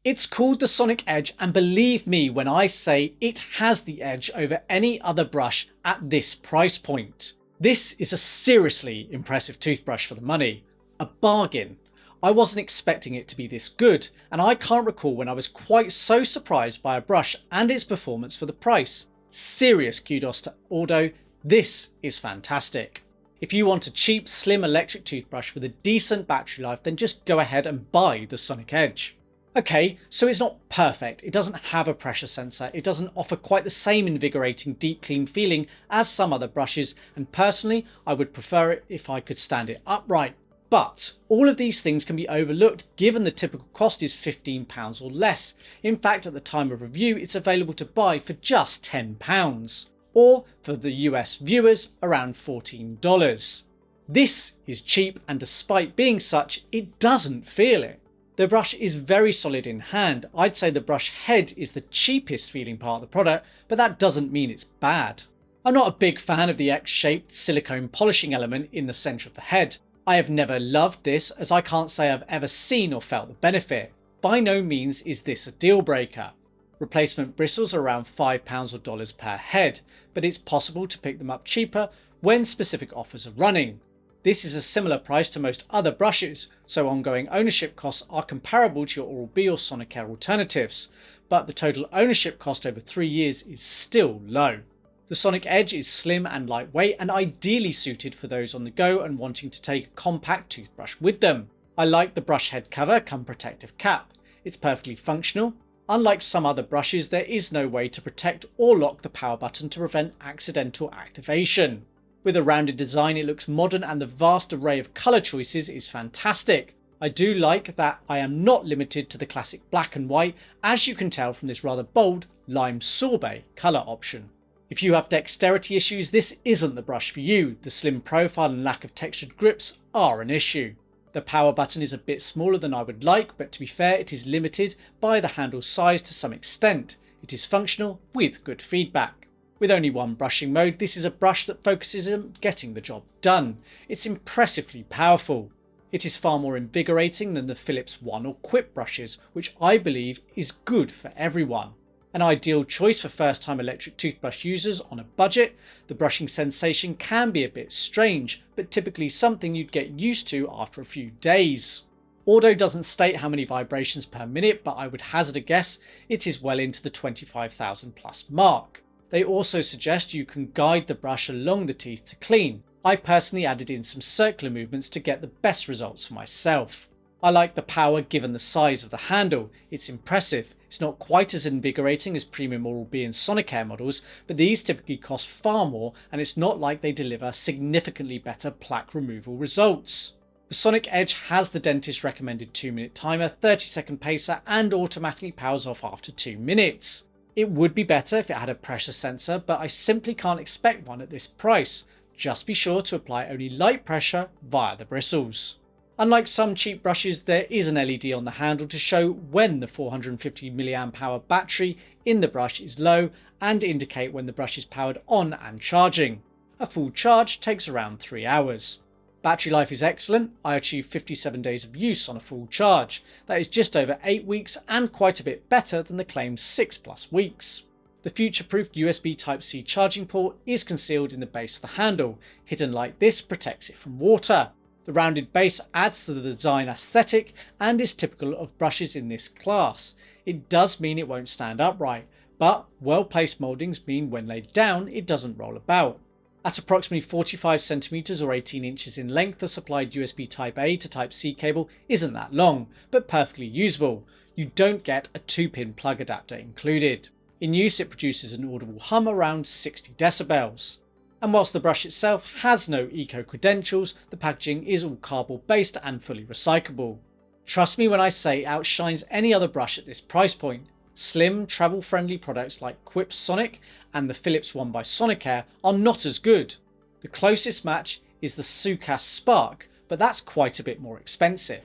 It's called the Sonic Edge, and believe me when I say it has the edge over any other brush at this price point. This is a seriously impressive toothbrush for the money. A bargain. I wasn't expecting it to be this good, and I can't recall when I was quite so surprised by a brush and its performance for the price. Serious kudos to Ordo, this is fantastic. If you want a cheap, slim electric toothbrush with a decent battery life, then just go ahead and buy the Sonic Edge. Okay, so it's not perfect, it doesn't have a pressure sensor, it doesn't offer quite the same invigorating deep clean feeling as some other brushes, and personally I would prefer it if I could stand it upright. But all of these things can be overlooked given the typical cost is £15 or less. In fact, at the time of review it's available to buy for just £10, or for the US viewers around $14. This is cheap, and despite being such, it doesn't feel it. The brush is very solid in hand. I'd say the brush head is the cheapest feeling part of the product, but that doesn't mean it's bad. I'm not a big fan of the X-shaped silicone polishing element in the centre of the head. I have never loved this, as I can't say I've ever seen or felt the benefit. By no means is this a deal breaker. Replacement bristles are around £5 or dollars per head, but it's possible to pick them up cheaper when specific offers are running. This is a similar price to most other brushes, so ongoing ownership costs are comparable to your Oral-B or Sonicare alternatives, but the total ownership cost over 3 years is still low. The Sonic Edge is slim and lightweight and ideally suited for those on the go and wanting to take a compact toothbrush with them. I like the brush head cover cum protective cap. It's perfectly functional. Unlike some other brushes, there is no way to protect or lock the power button to prevent accidental activation. With a rounded design, it looks modern, and the vast array of colour choices is fantastic. I do like that I am not limited to the classic black and white, as you can tell from this rather bold lime sorbet colour option. If you have dexterity issues, this isn't the brush for you. The slim profile and lack of textured grips are an issue. The power button is a bit smaller than I would like, but to be fair, it is limited by the handle size to some extent. It is functional with good feedback. With only one brushing mode, this is a brush that focuses on getting the job done. It's impressively powerful. It is far more invigorating than the Philips One or Quip brushes, which I believe is good for everyone. An ideal choice for first-time electric toothbrush users on a budget. The brushing sensation can be a bit strange, but typically something you'd get used to after a few days. Ordo doesn't state how many vibrations per minute, but I would hazard a guess it is well into the 25,000 plus mark. They also suggest you can guide the brush along the teeth to clean. I personally added in some circular movements to get the best results for myself. I like the power given the size of the handle. It's impressive. It's not quite as invigorating as premium Oral-B and Sonicare models, but these typically cost far more, and it's not like they deliver significantly better plaque removal results. The Sonic Edge has the dentist recommended 2-minute timer, 30-second pacer, and automatically powers off after 2 minutes. It would be better if it had a pressure sensor, but I simply can't expect one at this price. Just be sure to apply only light pressure via the bristles. Unlike some cheap brushes, there is an LED on the handle to show when the 450 mAh battery in the brush is low and indicate when the brush is powered on and charging. A full charge takes around 3 hours. Battery life is excellent. I achieved 57 days of use on a full charge. That is just over 8 weeks and quite a bit better than the claimed 6+ weeks. The future-proofed USB Type-C charging port is concealed in the base of the handle. Hidden like this protects it from water. The rounded base adds to the design aesthetic and is typical of brushes in this class. It does mean it won't stand upright, but well-placed mouldings mean when laid down it doesn't roll about. At approximately 45 cm or 18 inches in length, the supplied USB Type-A to Type-C cable isn't that long, but perfectly usable. You don't get a 2-pin plug adapter included. In use, it produces an audible hum around 60 decibels. And whilst the brush itself has no eco-credentials, the packaging is all cardboard based and fully recyclable. Trust me when I say it outshines any other brush at this price point. Slim, travel-friendly products like Quip's Sonic and the Philips One by Sonicare are not as good. The closest match is the Sucas Spark, but that's quite a bit more expensive.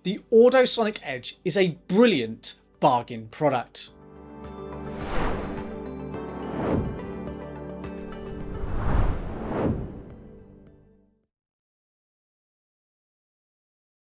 The Ordo Sonic Edge is a brilliant bargain product.